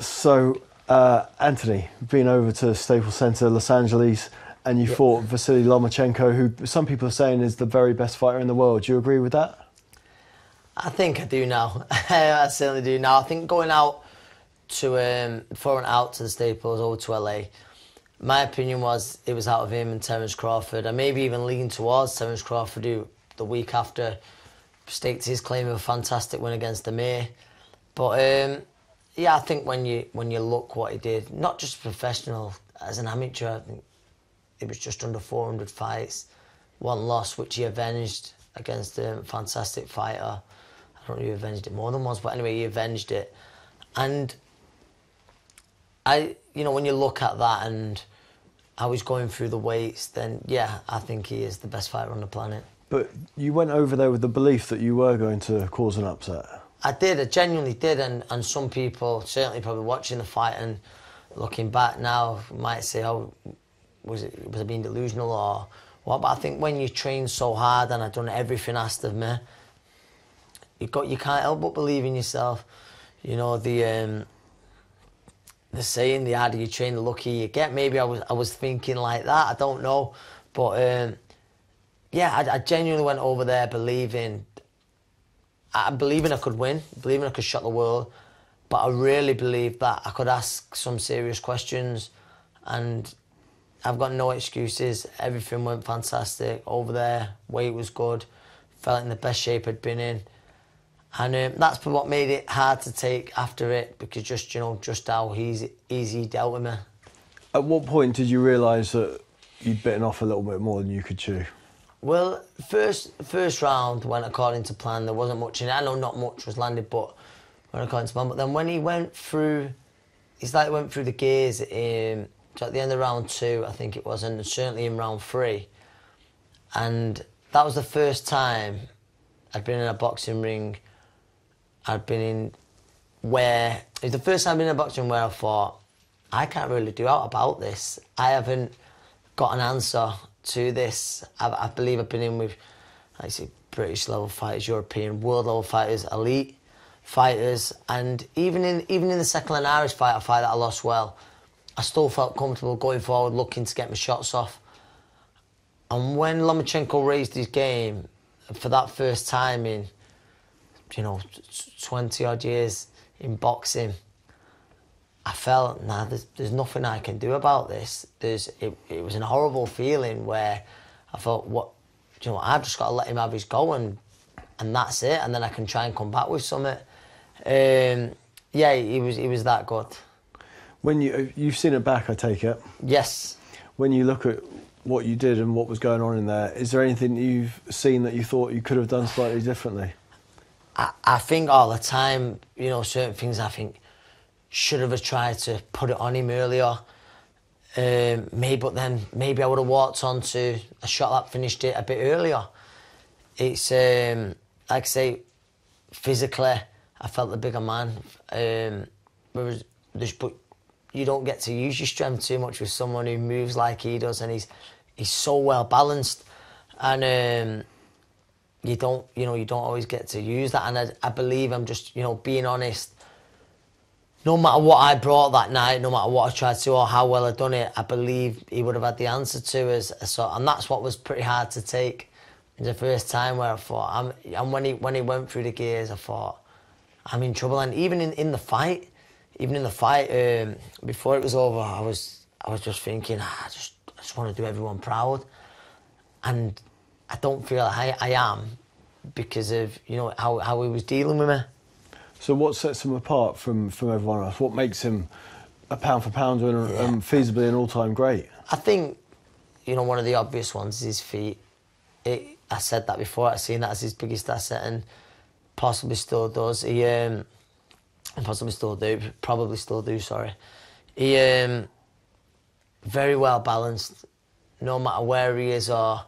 So, Anthony, been over to Staples Center, Los Angeles, and you fought Vasyl Lomachenko, who some people are saying is the very best fighter in the world. Do you agree with that? I think I do now. I certainly do now. I think going out to before I went out to the Staples over to LA, my opinion was it was out of him and Terence Crawford. I maybe even lean towards Terence Crawford, who the week after staked his claim of a fantastic win against Amir. But yeah, I think when you look what he did, not just professional, as an amateur, I think it was just under 400 fights, one loss, which he avenged against a fantastic fighter. I don't know if he avenged it more than once, but anyway, he avenged it. And when you look at that and how he's going through the weights, then yeah, I think he is the best fighter on the planet. But you went over there with the belief that you were going to cause an upset. I genuinely did, and some people, certainly probably watching the fight and looking back now, might say, oh, was I being delusional or what? But I think when you train so hard and I've done everything asked of me, you can't help but believe in yourself. You know, the saying, the harder you train, the luckier you get. Maybe I was thinking like that, I don't know. But yeah, I genuinely went over there believing I could win, believing I could shut the world, but I really believed that I could ask some serious questions, and I've got no excuses. Everything went fantastic over there. Weight was good. Felt in the best shape I'd been in. And that's what made it hard to take after it, because just how easy he dealt with me. At what point did you realise that you'd bitten off a little bit more than you could chew? Well, first round went according to plan. There wasn't much in it. I know not much was landed, but went according to plan. But then when he went through, went through the gears so at the end of round 2, I think it was, and certainly in round 3. And that was the first time I'd been in a boxing ring. It was the first time I'd been in a boxing ring where I thought, I can't really do out about this. I haven't got an answer to this. I believe I've been in with, like I say, British level fighters, European, world level fighters, elite fighters, and even in the second Irish fight, a fight that I lost well, I still felt comfortable going forward, looking to get my shots off. And when Lomachenko raised his game for that first time in 20 odd years in boxing, I felt, there's nothing I can do about this. It was a horrible feeling where I thought, I've just got to let him have his go and that's it, and then I can try and come back with something. Yeah, he was that good. When you've seen it back, I take it? Yes. When you look at what you did and what was going on in there, is there anything you've seen that you thought you could have done slightly differently? I think all the time, certain things I think should have tried to put it on him earlier. But then maybe I would have walked onto a shot that finished it a bit earlier. It's, like I say, physically, I felt the bigger man. But you don't get to use your strength too much with someone who moves like he does, and he's so well balanced. And you don't always get to use that. And I believe I'm just, being honest. No matter what I brought that night, no matter what I tried to do or how well I'd done it, I believe he would have had the answer to us. And that's what was pretty hard to take. It was the first time where I thought, and when he went through the gears, I thought, I'm in trouble. And even in the fight, before it was over, I was just thinking, I just want to do everyone proud. And I don't feel like I am, because of how he was dealing with me. So what sets him apart from everyone else? What makes him a pound for pound and feasibly an all-time great? I think, one of the obvious ones is his feet. I said that before, I've seen that as his biggest asset, and possibly still does. Probably still do, sorry. He, very well balanced, no matter where he is or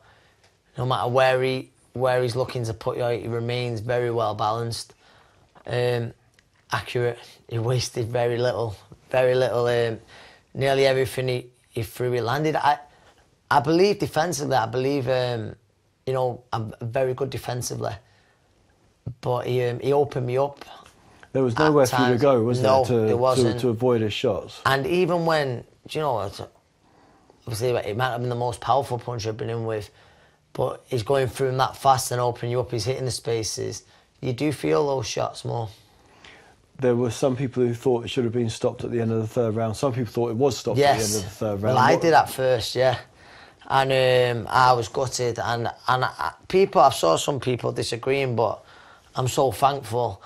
no matter where he's looking to put you, he remains very well balanced. Accurate. He wasted very little. Nearly everything he threw, he landed. I believe defensively. I believe I'm very good defensively. But he opened me up. There was nowhere for you to go, was no, there, there wasn't. to avoid his shots? And even when, you know, obviously it might have been the most powerful punch I've been in with, but he's going through him that fast and opening you up, he's hitting the spaces. You do feel those shots more. There were some people who thought it should have been stopped at the end of the third round. Some people thought it was stopped at the end of the third round. Well, I did at first, yeah. And I was gutted. And I saw some people disagreeing, but I'm so thankful.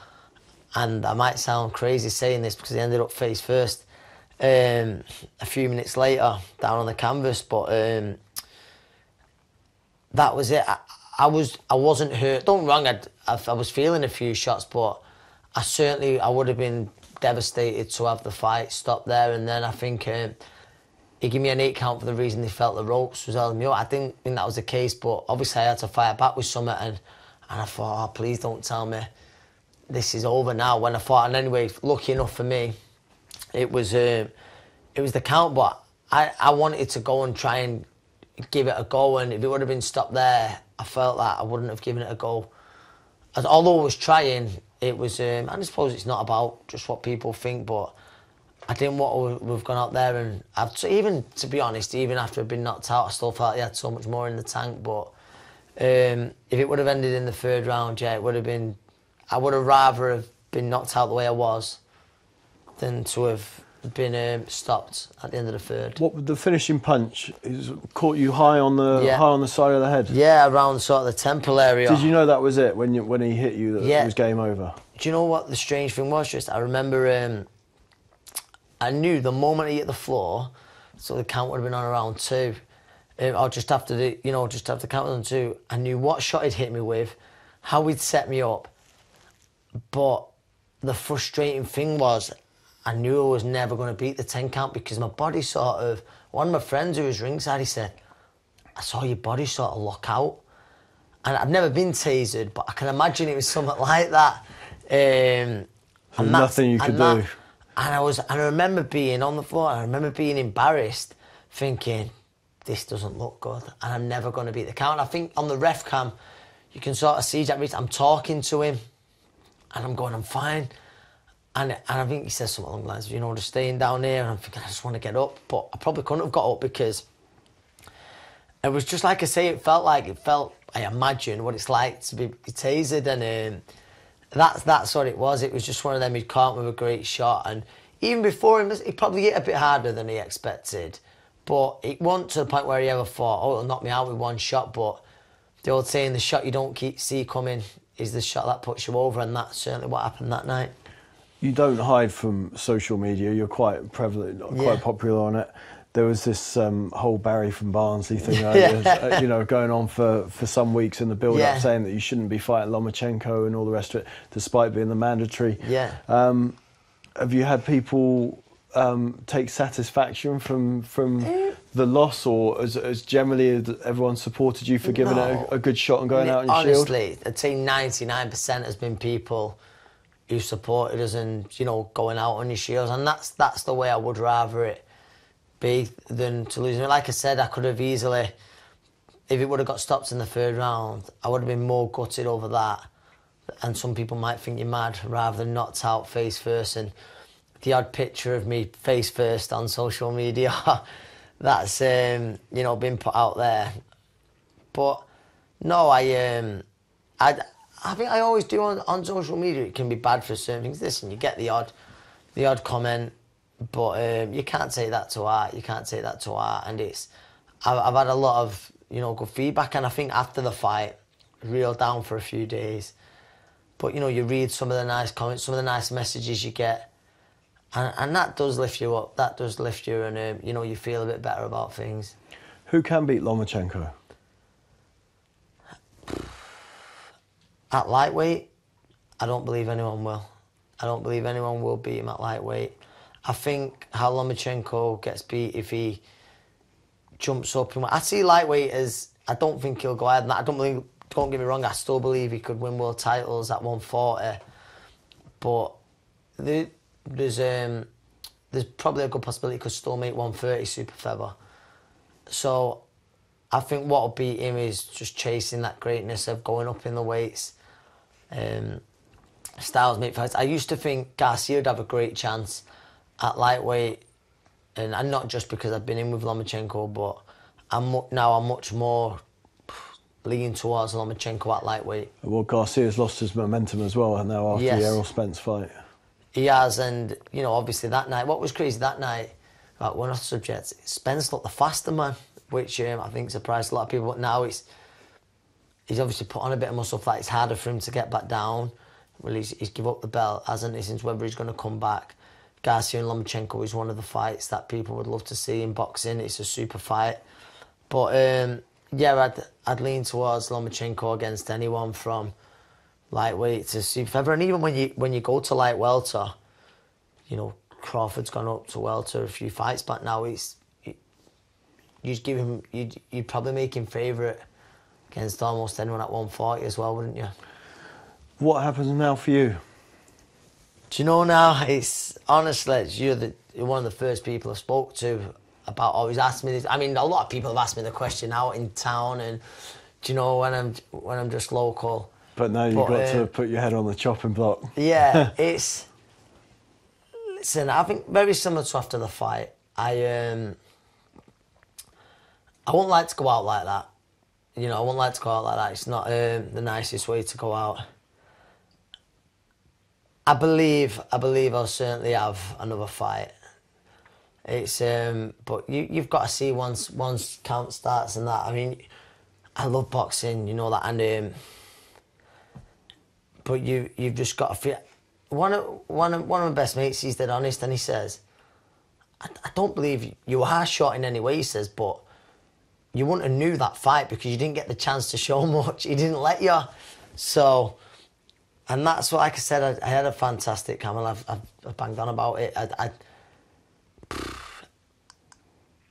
And I might sound crazy saying this because he ended up face first a few minutes later down on the canvas. But that was it. I wasn't hurt. Don't get me wrong, I was feeling a few shots, but I would have been devastated to have the fight stop there. And then I think he gave me an 8 count for the reason they felt the ropes was holding me up. I didn't think that was the case, but obviously I had to fight back with something, and I thought, oh, please don't tell me this is over now. When I fought, and anyway, lucky enough for me, it was the count, but I wanted to go and try and give it a go, and if it would have been stopped there, I felt that I wouldn't have given it a go. Although I was trying, it was, and I suppose it's not about just what people think, but I didn't want to have gone out there, and even, to be honest, even after I'd been knocked out, I still felt he had so much more in the tank. But if it would have ended in the third round, yeah, it would have been, I would have rather have been knocked out the way I was than to have been stopped at the end of the third. What the finishing punch caught you high on the side of the head? Yeah, around sort of the temple area. Did you know that was it when he hit you, that it was game over? Do you know what the strange thing was? Just I remember I knew the moment he hit the floor, so the count would have been on around 2, or just after the count on 2. I knew what shot he'd hit me with, how he'd set me up. But the frustrating thing was, I knew I was never going to beat the 10 count because my body sort of... One of my friends who was ringside, he said, I saw your body sort of lock out. And I've never been tasered, but I can imagine it was something like that. And nothing you could do. And I remember being on the floor, and I remember being embarrassed, thinking, this doesn't look good, and I'm never going to beat the count. I think on the ref cam, you can sort of see Jack Reed, I'm talking to him, and I'm going, I'm fine. And I think he says something along the lines of, just staying down here, and I'm thinking, I just want to get up. But I probably couldn't have got up because it was just like I say, I imagine what it's like to be tasered, and that's what it was. It was just one of them, he'd caught me with a great shot, and even before him, he probably hit a bit harder than he expected. But it wasn't to the point where he ever thought, oh, it'll knock me out with one shot. But the old saying, the shot you don't see coming is the shot that puts you over, and that's certainly what happened that night. You don't hide from social media. You're quite prevalent, quite popular on it. There was this whole Barry from Barnsley thing, going on for some weeks in the build-up, saying that you shouldn't be fighting Lomachenko and all the rest of it, despite being the mandatory. Yeah. Have you had people take satisfaction from the loss, or as generally everyone supported you for giving it a good shot and going out in your shield? Honestly, I'd say 99% has been people who supported us and, going out on your shields, and that's the way I would rather it be than to lose. Like I said, I could have easily, if it would have got stopped in the third round, I would have been more gutted over that. And some people might think you're mad, rather than knocked out face first. And the odd picture of me face first on social media, that's been put out there. But no, I think I always do on social media. It can be bad for certain things. Listen, you get the odd comment, but you can't take that to heart. And I've had a lot of good feedback, and I think after the fight, reeled down for a few days. But you read some of the nice comments, some of the nice messages you get, and that does lift you up. That does lift you, and you feel a bit better about things. Who can beat Lomachenko? At lightweight, I don't believe anyone will. I don't believe anyone will beat him at lightweight. I think how Lomachenko gets beat if he jumps up. I see lightweight as, I don't think he'll go higher than that. Don't get me wrong, I still believe he could win world titles at 140. But there's probably a good possibility he could still make 130 super feather. So I think what will beat him is just chasing that greatness of going up in the weights. styles make fights. I used to think Garcia would have a great chance at lightweight, and not just because I've been in with Lomachenko, but I'm much more leaning towards Lomachenko at lightweight. Well, Garcia's lost his momentum as well now after the Errol Spence fight. He has, and you know, obviously that night, what was crazy that night, like one of the subjects, Spence looked the faster man, which I think surprised a lot of people. But now he's obviously put on a bit of muscle fat. It's harder for him to get back down. Well, he's give up the belt, hasn't he, since whether he's going to come back. Garcia and Lomachenko is one of the fights that people would love to see in boxing. It's a super fight. But yeah, I'd lean towards Lomachenko against anyone from lightweight to super feather. And even when you go to light welter, you know, Crawford's gone up to welter a few fights back now. You'd probably make him favourite against almost anyone at 140 as well, wouldn't you? What happens now for you? Do you know now? It's honestly, you're one of the first people I spoke to about always asked me this. I mean, a lot of people have asked me the question out in town, and do you know when I'm just local. But now you've got to put your head on the chopping block. Yeah, listen, I think very similar to after the fight. I wouldn't like to go out like that. You know, I wouldn't like to go out like that. It's not the nicest way to go out. I believe I'll certainly have another fight. It's but you've got to see once count starts and that. I mean, I love boxing, you know that, and but you've just got to feel. One of my best mates, he's dead honest, and he says, I don't believe you are shot in any way. He says, but you wouldn't have knew that fight because you didn't get the chance to show much. He didn't let you, so. And that's what, like I said, I had a fantastic camel. I've banged on about it.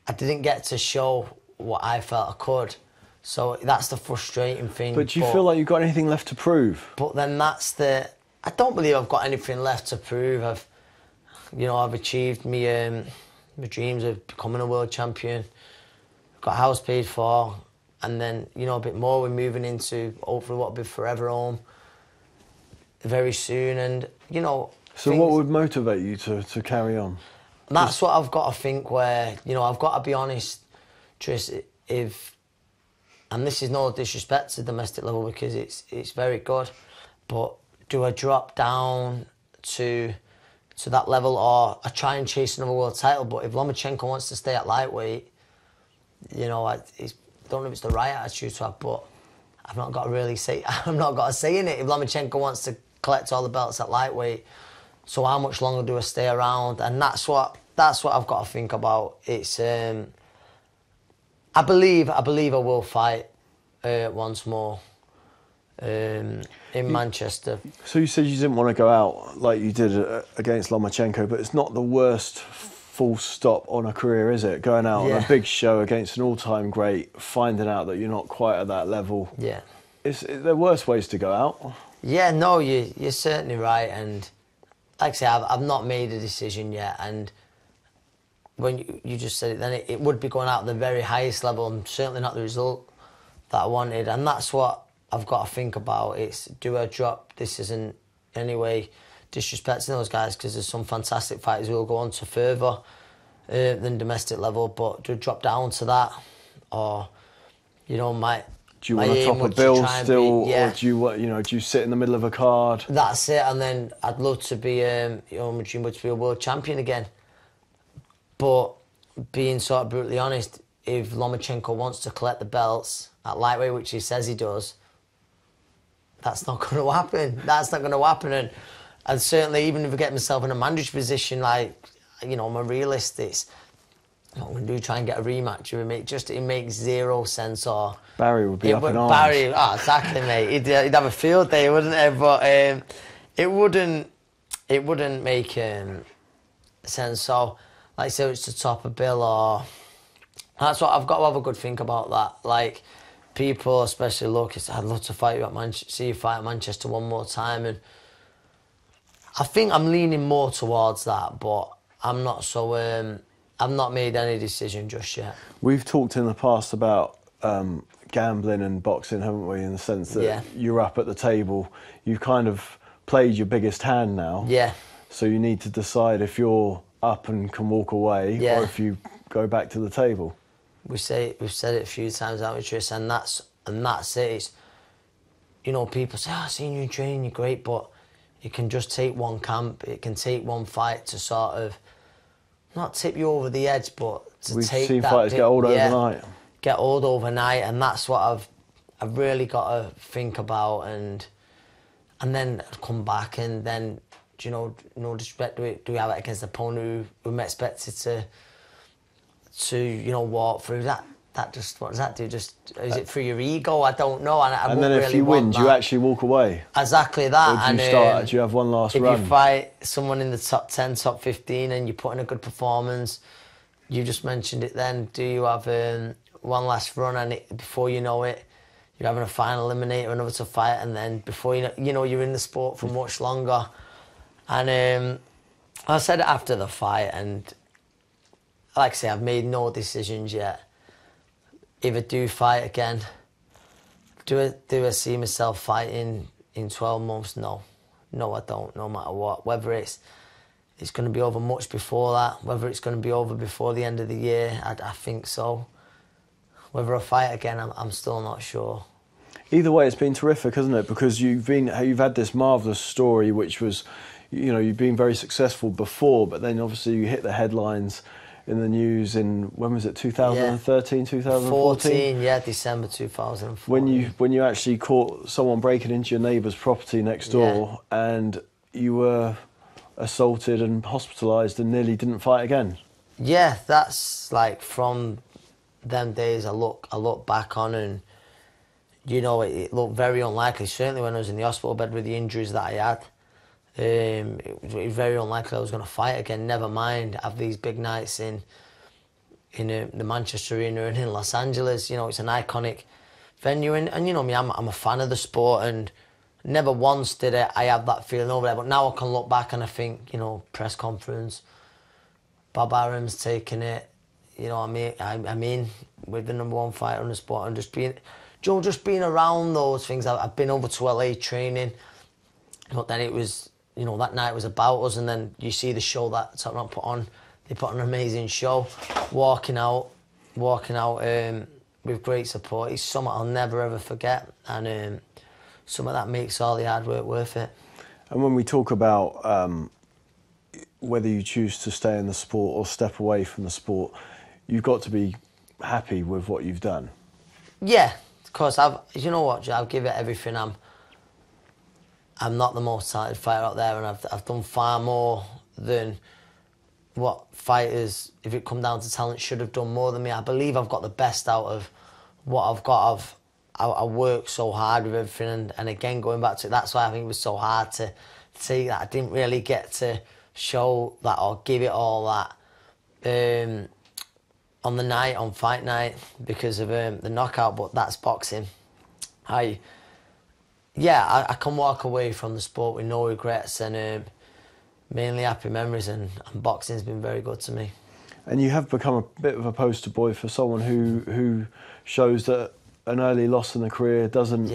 I didn't get to show what I felt I could. So that's the frustrating thing. But do you feel like you've got anything left to prove? But then I don't believe I've got anything left to prove. I've achieved my dreams of becoming a world champion. Got a house paid for. And then, a bit more. We're moving into hopefully what will be forever home very soon, and So what would motivate you to carry on? That's what I've got to think. Where I've got to be honest, Tris. And this is no disrespect to domestic level because it's very good, but do I drop down to that level, or I try and chase another world title? But if Lomachenko wants to stay at lightweight, I don't know if it's the right attitude to have, but I've not got to really say. I've not got a say in it. If Lomachenko wants to collect all the belts at lightweight, so how much longer do I stay around? And that's what I've got to think about. It's I believe I will fight once more in Manchester. So you said you didn't want to go out like you did against Lomachenko, but it's not the worst full stop on a career, is it? Going out on a big show against an all-time great, finding out that you're not quite at that level. Yeah. There are worse ways to go out. Yeah, no, you're certainly right. And like I say, I've not made a decision yet. And when you just said it, then it would be going out at the very highest level and certainly not the result that I wanted. And that's what I've got to think about. It's, do I drop? This isn't anyway disrespecting those guys because there's some fantastic fighters who will go on to further than domestic level, but do I drop down to that? Or, do you want to top a bill still, or do you sit in the middle of a card? That's it, and then I'd love to be, my dream would to be a world champion again. But being sort of brutally honest, if Lomachenko wants to collect the belts at lightweight, which he says he does, that's not going to happen. That's not going to happen, and certainly even if I get myself in a mandatory position, like, I'm a realist, it's what we do, try and get a rematch. It makes zero sense. Or Barry would be up in arms. Barry, exactly, mate. He'd have a field day, wouldn't he? But it wouldn't make sense. So, like I say, it's to top a bill, or that's what I've got to have a good think about that. Like, people, especially Lucas, I'd love to fight you at see you fight at Manchester one more time, and I think I'm leaning more towards that, but I'm not so. I've not made any decision just yet. We've talked in the past about gambling and boxing, haven't we? In the sense that you're up at the table, you kind of played your biggest hand now. Yeah. So you need to decide if you're up and can walk away, or if you go back to the table. We've said it a few times, haven't we, Tris? And that's it. It's, you know, people say, I've seen you in training, you're great, but it can just take one camp, it can take one fight to sort of, not tip you over the edge, but to We've take seen that fighters get old overnight. Get old overnight, and that's what I've really got to think about, and then come back, and then, you know, no disrespect, do we have it against the opponent who I'm expected to you know, walk through that just, what does that do? Just, is it through your ego? I don't know. And then if really you win, that. Do you actually walk away? Exactly that. Or do you have one last run? If you fight someone in the top 10, top 15, and you put in a good performance, you just mentioned it then, do you have one last run, and before you know it, you're having a final eliminator, another to fight, and then before you know you're in the sport for much longer. And I said it after the fight, and like I say, I've made no decisions yet. If I do fight again, do I see myself fighting in 12 months? No. No, I don't, no matter what. Whether it's going to be over much before that, whether it's going to be over before the end of the year, I think so. Whether I fight again, I'm still not sure. Either way, it's been terrific, hasn't it? Because you've had this marvellous story, which was, you know, you've been very successful before, but then obviously you hit the headlines in the news in, when was it, 2013, 2014? Yeah, December 2014. When you actually caught someone breaking into your neighbour's property next door, and you were assaulted and hospitalised and nearly didn't fight again. Yeah, that's like from them days I look back on, and you know, it looked very unlikely. Certainly when I was in the hospital bed with the injuries that I had, it was very unlikely I was going to fight again. Never mind have these big nights in the Manchester Arena and in Los Angeles. You know, it's an iconic venue, and you know me, I'm a fan of the sport, and never once did I have that feeling over there. But now I can look back and I think, you know, press conference, Bob Arum's taking it. You know, I mean, with the #1 fighter in the sport, and just being around those things. I've been over to LA training, but then it was, you know, that night was about us, and then you see the show that Tottenham put on. They put on an amazing show. Walking out with great support. It's something I'll never ever forget, and something that makes all the hard work worth it. And when we talk about whether you choose to stay in the sport or step away from the sport, you've got to be happy with what you've done. Yeah, of course. You know what, I'll give it everything. I'm not the most talented fighter out there, and I've done far more than what fighters, if it come down to talent, should have done more than me. I believe I've got the best out of what I've got. I worked so hard with everything, and again, going back to it, that's why I think it was so hard to see that I didn't really get to show that or give it all that on fight night because of the knockout, but that's boxing. I can walk away from the sport with no regrets, and mainly happy memories, and boxing's been very good to me. And you have become a bit of a poster boy for someone who shows that an early loss in the career doesn't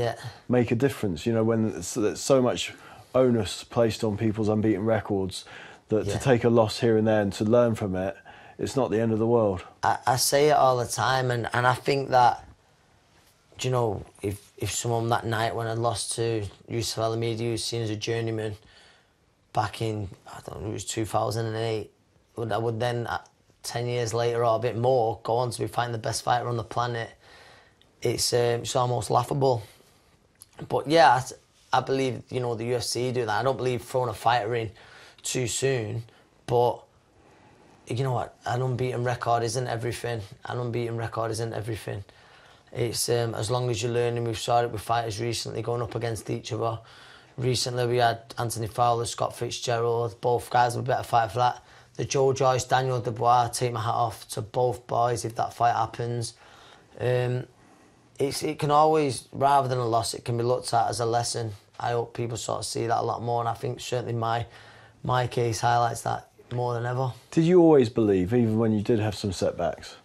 make a difference. You know, when there's so much onus placed on people's unbeaten records, that to take a loss here and there and to learn from it, it's not the end of the world. I say it all the time, and I think that, you know, if someone that night when I lost to Vasyl Lomachenko, who's seen as a journeyman back in, I don't know, it was 2008, I would then, 10 years later or a bit more, go on to be fighting the best fighter on the planet. It's almost laughable. But yeah, I believe, you know, the UFC do that. I don't believe throwing a fighter in too soon, but you know what, an unbeaten record isn't everything. It's as long as you're learning. We've saw it with fighters recently going up against each other. Recently we had Anthony Crolla, Scott Fitzgerald. Both guys were better fighter for that. The Joe Joyce, Daniel Dubois, take my hat off to both boys if that fight happens. It can always, rather than a loss, it can be looked at as a lesson. I hope people sort of see that a lot more, and I think certainly my case highlights that more than ever. Did you always believe, even when you did have some setbacks?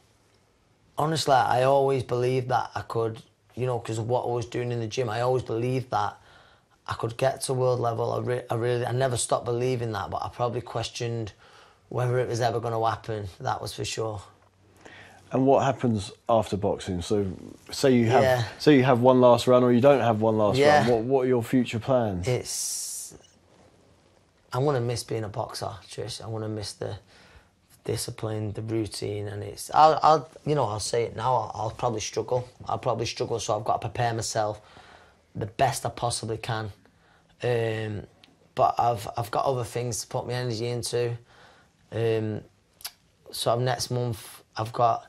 Honestly, I always believed that I could, you know, because of what I was doing in the gym, I always believed that I could get to world level. I never stopped believing that, but I probably questioned whether it was ever going to happen. That was for sure. And what happens after boxing? So, say you have one last run, or you don't have one last run. What are your future plans? I'm gonna miss being a boxer, Trish. I'm gonna miss the discipline, the routine, and I'll say it now. I'll probably struggle. So I've got to prepare myself the best I possibly can. But I've got other things to put my energy into. So next month I've got,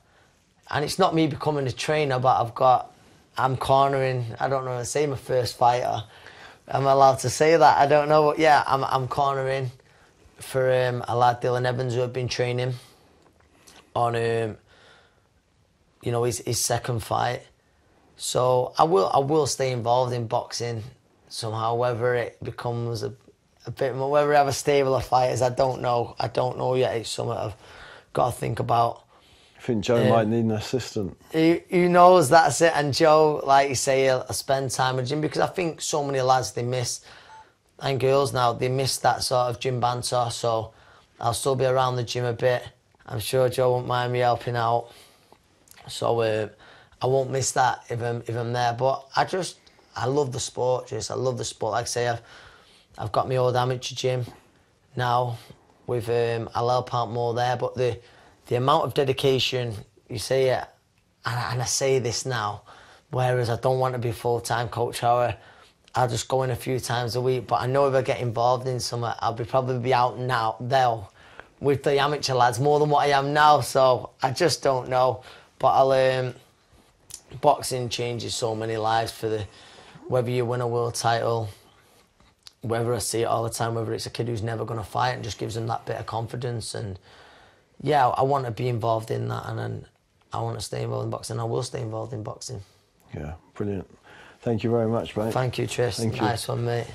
and it's not me becoming a trainer, but I'm cornering. I don't know how to say my first fighter. Am I allowed to say that? I don't know, but yeah, I'm cornering for a lad, Dylan Evans, who I've been training on his second fight. So I will stay involved in boxing somehow. Whether it becomes a bit more, whether I have a stable of fighters, I don't know. I don't know yet. It's something I've got to think about. I think Joe might need an assistant. Who knows? That's it. And Joe, like you say, he'll spend time with the gym, because I think so many lads, they miss, and girls now, they miss that sort of gym banter. So I'll still be around the gym a bit. I'm sure Joe won't mind me helping out. So I won't miss that if I'm there. But I love the sport. I love the sport. Like I say, I've got my old amateur gym now with I'll help out more there. But the amount of dedication, you say it, and I say this now, whereas I don't want to be full-time coach, however, I'll just go in a few times a week. But I know if I get involved in something, I'll probably be out now there with the amateur lads more than what I am now. So I just don't know. But boxing changes so many lives for whether you win a world title, whether I see it all the time, whether it's a kid who's never going to fight, and just gives them that bit of confidence. And yeah, I want to be involved in that, and then I want to stay involved in boxing. I will stay involved in boxing. Yeah, brilliant. Thank you very much, mate. Thank you, Tris. Thank you. Nice one, mate.